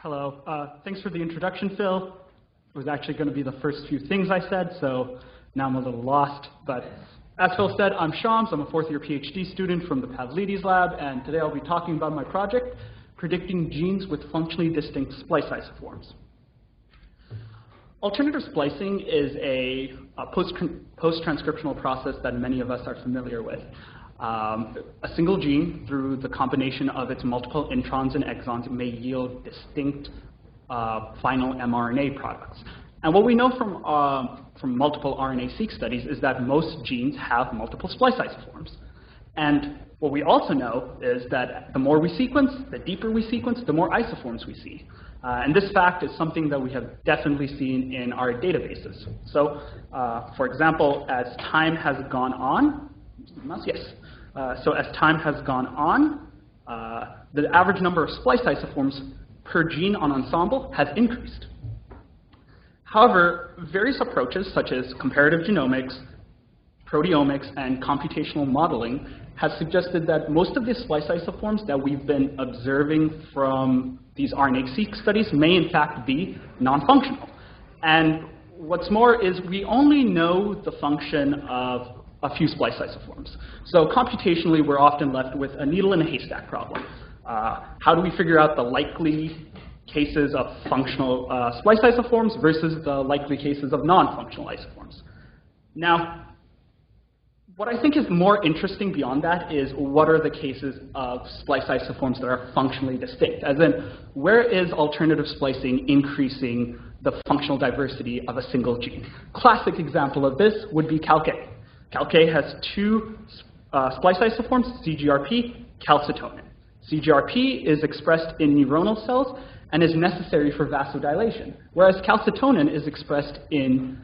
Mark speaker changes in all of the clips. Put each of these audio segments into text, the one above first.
Speaker 1: Hello. Thanks for the introduction, Phil. It was actually going to be the first few things I said, so now I'm a little lost. But as Phil said, I'm Shams. I'm a fourth-year PhD student from the Pavlidis lab, and today I'll be talking about my project, predicting genes with functionally distinct splice isoforms. Alternative splicing is a post-transcriptional process that many of us are familiar with. A single gene, through the combination of its multiple introns and exons, may yield distinct final mRNA products. And what we know from multiple RNA-seq studies is that most genes have multiple splice isoforms. And what we also know is that the more we sequence, the deeper we sequence, the more isoforms we see. And this fact is something that we have definitely seen in our databases. So, for example, as time has gone on, so as time has gone on, the average number of splice isoforms per gene on Ensemble has increased. However, various approaches such as comparative genomics, proteomics, and computational modeling have suggested that most of the splice isoforms that we've been observing from these RNA-seq studies may in fact be non-functional. And what's more is we only know the function of a few splice isoforms. So computationally, we're often left with a needle in a haystack problem. How do we figure out the likely cases of functional splice isoforms versus the likely cases of non-functional isoforms? Now, what I think is more interesting beyond that is what are the cases of splice isoforms that are functionally distinct? As in, where is alternative splicing increasing the functional diversity of a single gene? Classic example of this would be CALCA. CALCA has two splice isoforms, CGRP, calcitonin. CGRP is expressed in neuronal cells and is necessary for vasodilation, whereas calcitonin is expressed in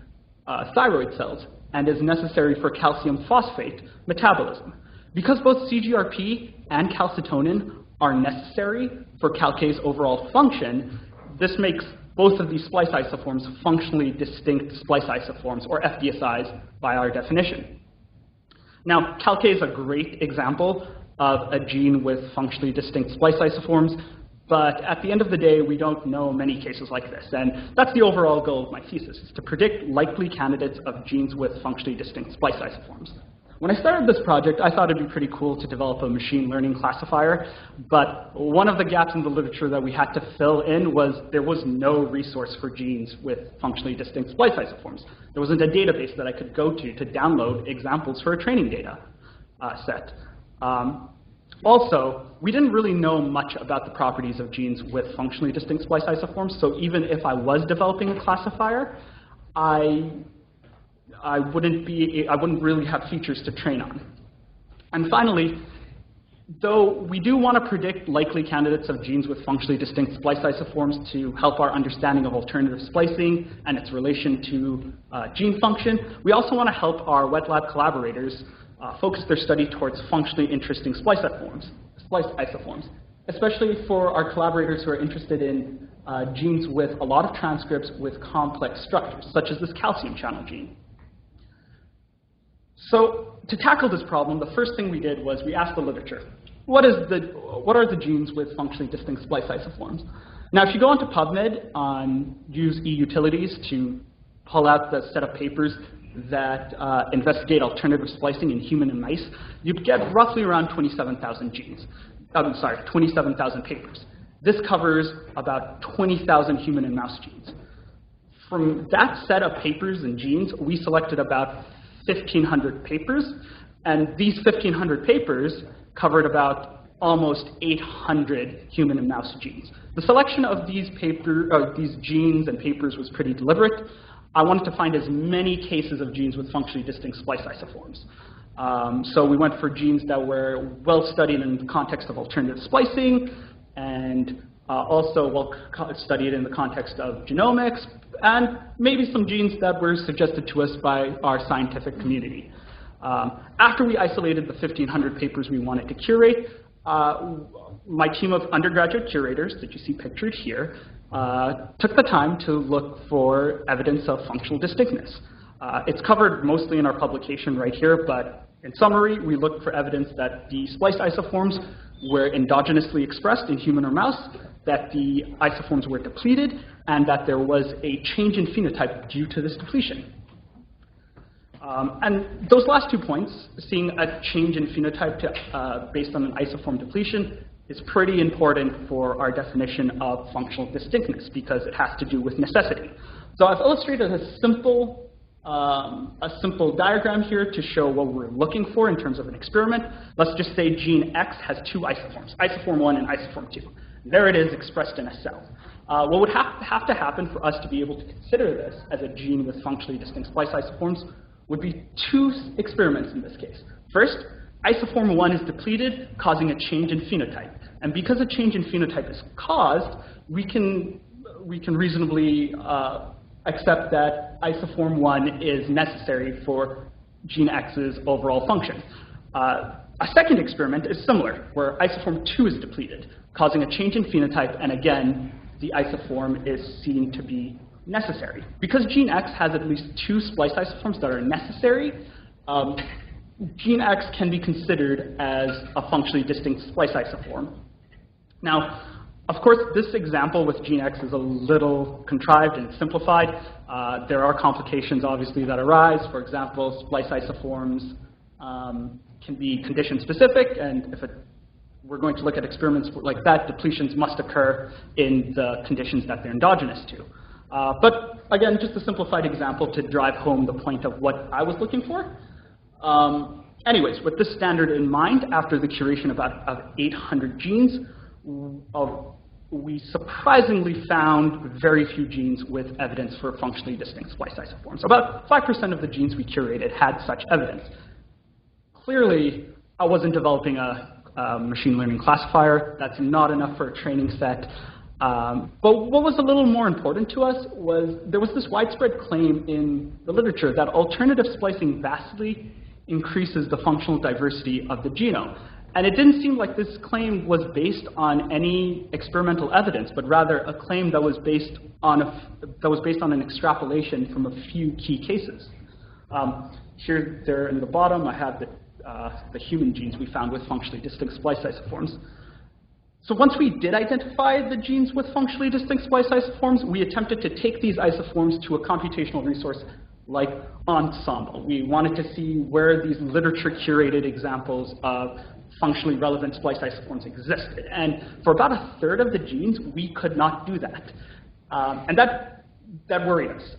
Speaker 1: thyroid cells and is necessary for calcium phosphate metabolism. Because both CGRP and calcitonin are necessary for CALCA's overall function, this makes both of these splice isoforms functionally distinct splice isoforms, or FDSis by our definition. Now, CALCA is a great example of a gene with functionally distinct splice isoforms, but at the end of the day, we don't know many cases like this. And that's the overall goal of my thesis, is to predict likely candidates of genes with functionally distinct splice isoforms. When I started this project, I thought it'd be pretty cool to develop a machine learning classifier, but one of the gaps in the literature that we had to fill in was there was no resource for genes with functionally distinct splice isoforms. There wasn't a database that I could go to download examples for a training data set. Also, we didn't really know much about the properties of genes with functionally distinct splice isoforms, so even if I was developing a classifier, I wouldn't really have features to train on. And finally, though we do want to predict likely candidates of genes with functionally distinct splice isoforms to help our understanding of alternative splicing and its relation to gene function, we also want to help our wet lab collaborators focus their study towards functionally interesting splice isoforms, especially for our collaborators who are interested in genes with a lot of transcripts with complex structures, such as this calcium channel gene. So to tackle this problem, the first thing we did was we asked the literature, what are the genes with functionally distinct splice isoforms? Now, if you go onto PubMed, use eUtilities to pull out the set of papers that investigate alternative splicing in human and mice, you'd get roughly around 27,000 genes. 27,000 papers. This covers about 20,000 human and mouse genes. From that set of papers and genes, we selected about 1,500 papers, and these 1,500 papers covered about almost 800 human and mouse genes. The selection of these genes and papers was pretty deliberate. I wanted to find as many cases of genes with functionally distinct splice isoforms. So we went for genes that were well studied in the context of alternative splicing, and also well studied in the context of genomics, and maybe some genes that were suggested to us by our scientific community. After we isolated the 1,500 papers we wanted to curate, my team of undergraduate curators that you see pictured here took the time to look for evidence of functional distinctness. It's covered mostly in our publication right here, but in summary, we looked for evidence that the spliced isoforms were endogenously expressed in human or mouse, that the isoforms were depleted and that there was a change in phenotype due to this depletion. And those last 2 points, seeing a change in phenotype based on an isoform depletion, is pretty important for our definition of functional distinctness because it has to do with necessity. So I've illustrated a simple diagram here to show what we're looking for in terms of an experiment. Let's just say gene X has 2 isoforms, isoform 1 and isoform 2. There it is expressed in a cell. What would have to happen for us to be able to consider this as a gene with functionally distinct splice isoforms would be 2 experiments in this case. First, isoform 1 is depleted, causing a change in phenotype. And because a change in phenotype is caused, we can reasonably accept that isoform 1 is necessary for gene X's overall function. A second experiment is similar, where isoform 2 is depleted, causing a change in phenotype, and again, the isoform is seen to be necessary. Because gene X has at least 2 splice isoforms that are necessary, gene X can be considered as a functionally distinct splice isoform. Now, of course, this example with gene X is a little contrived and simplified. There are complications, obviously, that arise. For example, splice isoforms can be condition-specific, and if we're going to look at experiments like that, depletions must occur in the conditions that they're endogenous to. But again, just a simplified example to drive home the point of what I was looking for. Anyways, with this standard in mind, after the curation of 800 genes, we surprisingly found very few genes with evidence for functionally distinct splice isoforms. About 5% of the genes we curated had such evidence. Clearly, I wasn't developing a machine learning classifier. That's not enough for a training set. But what was a little more important to us was there was this widespread claim in the literature that alternative splicing vastly increases the functional diversity of the genome. And it didn't seem like this claim was based on any experimental evidence, but rather a claim that was based on an extrapolation from a few key cases. Here, there in the bottom, I have the human genes we found with functionally distinct splice isoforms. So once we did identify the genes with functionally distinct splice isoforms, we attempted to take these isoforms to a computational resource like Ensemble. We wanted to see where these literature-curated examples of functionally relevant splice isoforms existed. And for about 1/3 of the genes, we could not do that. And that worried us.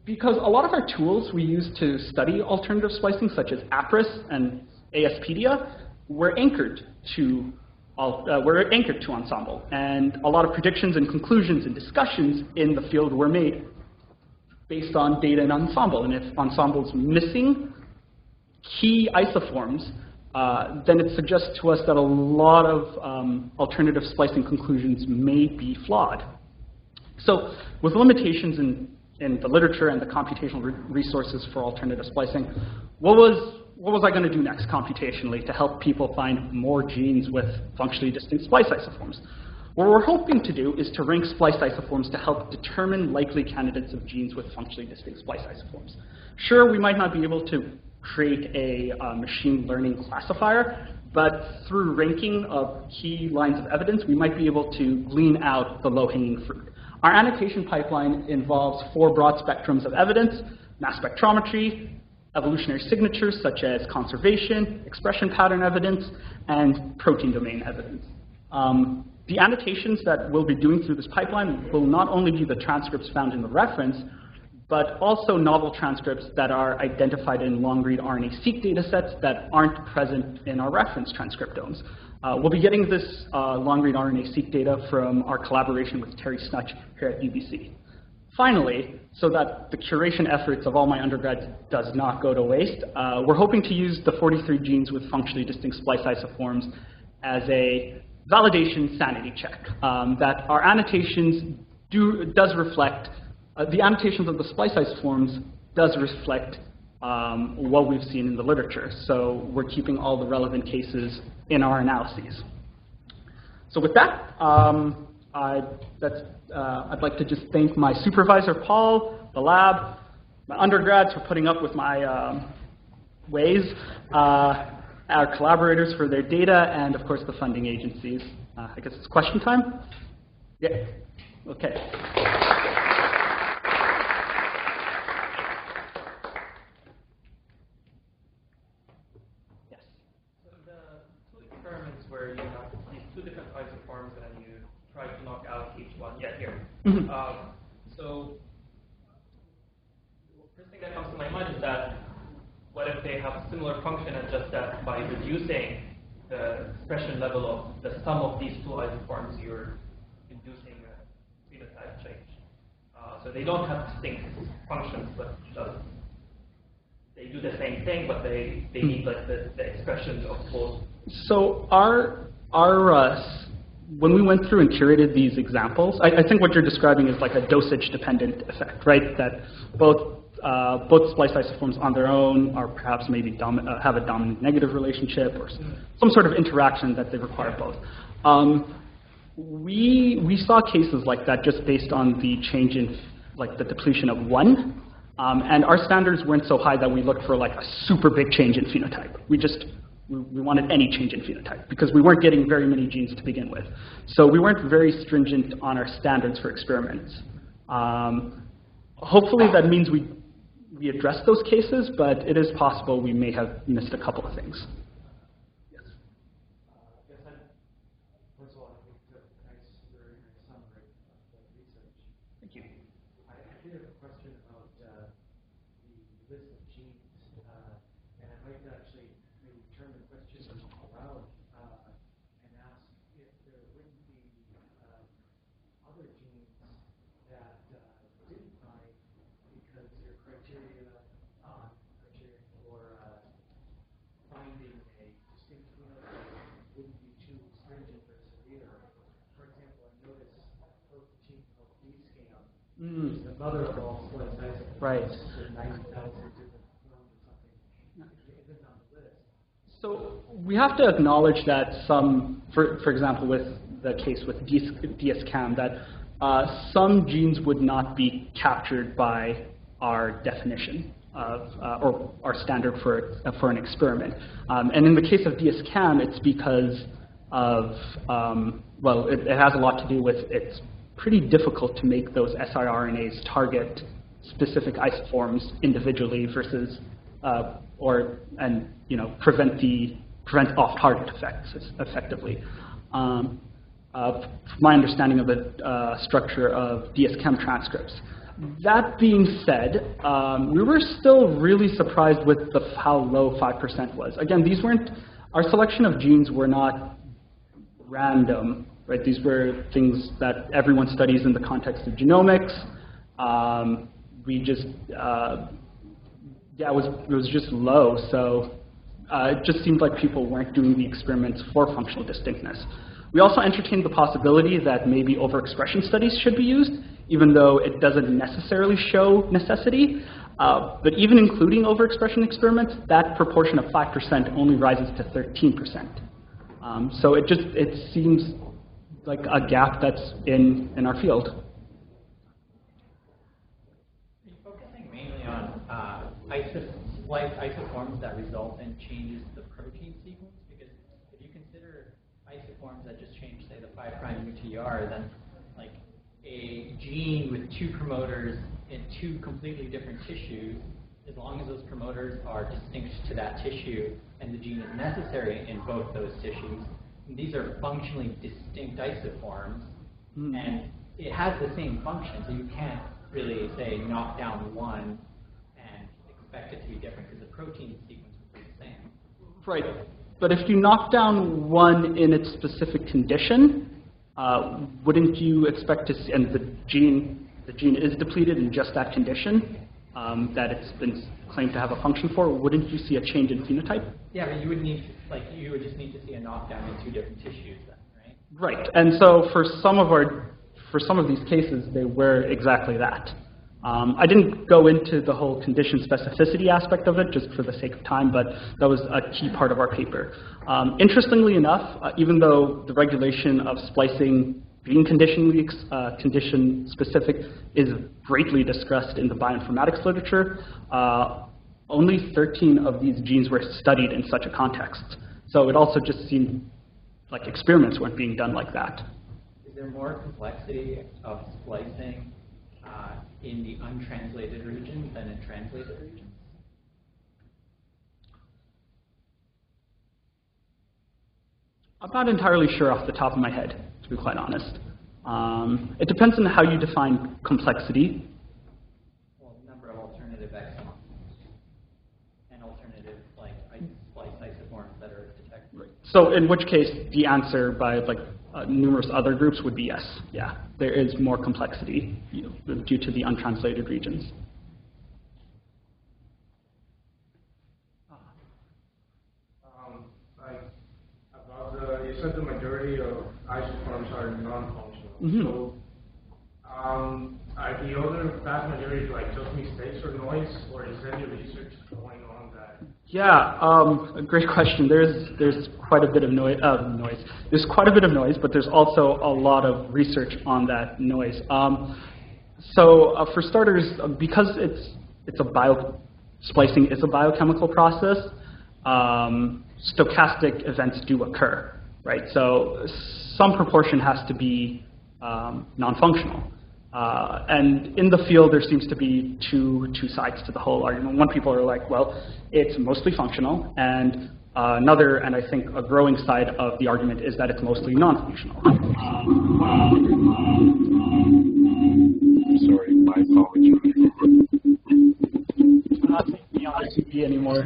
Speaker 1: Because a lot of our tools we use to study alternative splicing, such as APRIS and ASpedia, were anchored to Ensemble. And a lot of predictions and conclusions and discussions in the field were made based on data in Ensemble. And if Ensemble's missing key isoforms, then it suggests to us that a lot of alternative splicing conclusions may be flawed. So with limitations in the literature and the computational resources for alternative splicing, what was I going to do next computationally to help people find more genes with functionally distinct splice isoforms? What we're hoping to do is to rank splice isoforms to help determine likely candidates of genes with functionally distinct splice isoforms. Sure, we might not be able to create a machine learning classifier, but through ranking of key lines of evidence, we might be able to glean out the low-hanging fruit. Our annotation pipeline involves 4 broad spectrums of evidence: mass spectrometry, evolutionary signatures such as conservation, expression pattern evidence, and protein domain evidence. The annotations that we'll be doing through this pipeline will not only be the transcripts found in the reference, but also novel transcripts that are identified in long-read RNA-seq datasets that aren't present in our reference transcriptomes. We'll be getting this long-read RNA-seq data from our collaboration with Terry Snutch here at UBC. Finally, so that the curation efforts of all my undergrads does not go to waste, we're hoping to use the 43 genes with functionally distinct splice isoforms as a validation sanity check, that our annotations does reflect, the annotations of the splice isoforms does reflect what we've seen in the literature. So we're keeping all the relevant cases in our analyses. So with that, I'd like to just thank my supervisor, Paul, the lab, my undergrads for putting up with my ways, our collaborators for their data, and of course the funding agencies. I guess it's question time? Yeah. Okay.
Speaker 2: Where you have these two different isoforms and you try to knock out each one. Yeah, here.
Speaker 1: Mm-hmm.
Speaker 2: So the first thing that comes to my mind is that what if they have a similar function, and just that by reducing the expression level of the sum of these two isoforms, you're inducing a phenotype change. So they don't have distinct functions, but just they do the same thing, but they need like the expression of both.
Speaker 1: So when we went through and curated these examples, I think what you're describing is like a dosage-dependent effect, right? That both splice isoforms on their own are perhaps maybe have a dominant-negative relationship, or some sort of interaction that they require both. We saw cases like that just based on the change in like the depletion of one, and our standards weren't so high that we looked for like a super big change in phenotype. We wanted any change in phenotype because we weren't getting very many genes to begin with. So we weren't very stringent on our standards for experiments. Hopefully that means we address those cases, but it is possible we may have missed a couple of things. Yes.
Speaker 3: First of all, I think it's a very nice summary of the research.
Speaker 1: Thank you.
Speaker 3: I did have a question about the list of genes, and I'd like to actually maybe turn the question around and ask if there wouldn't be other genes that didn't find because your criteria for finding a distinct phenotype wouldn't be too stringent or severe. For example, I noticed a gene called FDSis, is the mother of all splice isoforms.
Speaker 1: Right.
Speaker 3: With 90,000 different forms or something. It isn't on the list.
Speaker 1: So we have to acknowledge that some, for example, with the case with DSCAM, that some genes would not be captured by our definition of, or our standard for an experiment. And in the case of DSCAM, it's because of, well, it has a lot to do with it's pretty difficult to make those siRNAs target specific isoforms individually versus, prevent off-target effects effectively. My understanding of the structure of DSCAM transcripts. That being said, we were still really surprised with how low 5% was. Again, these weren't, our selection of genes were not random, right? These were things that everyone studies in the context of genomics. We just, it was just low, so it just seemed like people weren't doing the experiments for functional distinctness. We also entertained the possibility that maybe overexpression studies should be used, even though it doesn't necessarily show necessity. But even including overexpression experiments, that proportion of 5% only rises to 13%. So it seems like a gap that's in our field.
Speaker 4: Are you focusing mainly on splice isoforms that result in changes to the protein sequence? Because if you consider isoforms that just change, say, the 5' UTR, then like a gene with 2 promoters in 2 completely different tissues, as long as those promoters are distinct to that tissue and the gene is necessary in both those tissues, these are functionally distinct isoforms, and it has the same function, so you can't really say knock down one and expect it to be different because the protein sequence would be the same.
Speaker 1: Right, but if you knock down one in its specific condition, wouldn't you expect to see, and the gene is depleted in just that condition that it's been claimed to have a function for, wouldn't you see a change in phenotype?
Speaker 4: Yeah, but you would need, you would just need to see a knockdown in 2 different tissues then, right?
Speaker 1: Right, and so for some of these cases, they were exactly that. I didn't go into the whole condition specificity aspect of it just for the sake of time, but that was a key part of our paper. Interestingly enough, even though the regulation of splicing being condition specific is greatly discussed in the bioinformatics literature, only 13 of these genes were studied in such a context. So it also just seemed like experiments weren't being done like that.
Speaker 4: Is there more complexity of splicing in the untranslated regions than in translated regions?
Speaker 1: I'm not entirely sure off the top of my head, to be quite honest. It depends on how you define complexity.
Speaker 4: Well, number of alternative exons and alternative splice isoforms that are detected.
Speaker 1: Right. So in which case, the answer by numerous other groups would be yes. Yeah, there is more complexity due to the untranslated regions.
Speaker 3: You said the majority of isoforms are non-functional.
Speaker 1: Mm-hmm.
Speaker 3: So are the other vast majority just mistakes or noise, or is any research going on that?
Speaker 1: Yeah, a great question. There's quite a bit of noise. There's quite a bit of noise, but there's also a lot of research on that noise. So for starters, because splicing is a biochemical process, stochastic events do occur, right? So some proportion has to be non-functional. And in the field, there seems to be two sides to the whole argument. One, people are like, well, it's mostly functional, and another, and I think a growing side of the argument, is that it's mostly non-functional.
Speaker 5: Sorry, my apologies.
Speaker 1: Not taking me on TV anymore.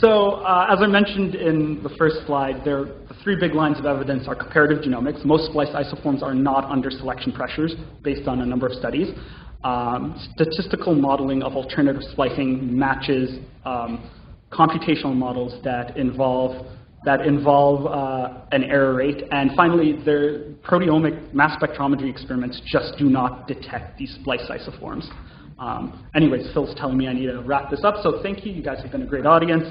Speaker 1: So as I mentioned in the first slide, the three big lines of evidence are comparative genomics. Most spliced isoforms are not under selection pressures based on a number of studies. Statistical modeling of alternative splicing matches computational models that involve an error rate. And finally, the proteomic mass spectrometry experiments just do not detect these spliced isoforms. Anyways, Phil's telling me I need to wrap this up, so thank you. You guys have been a great audience.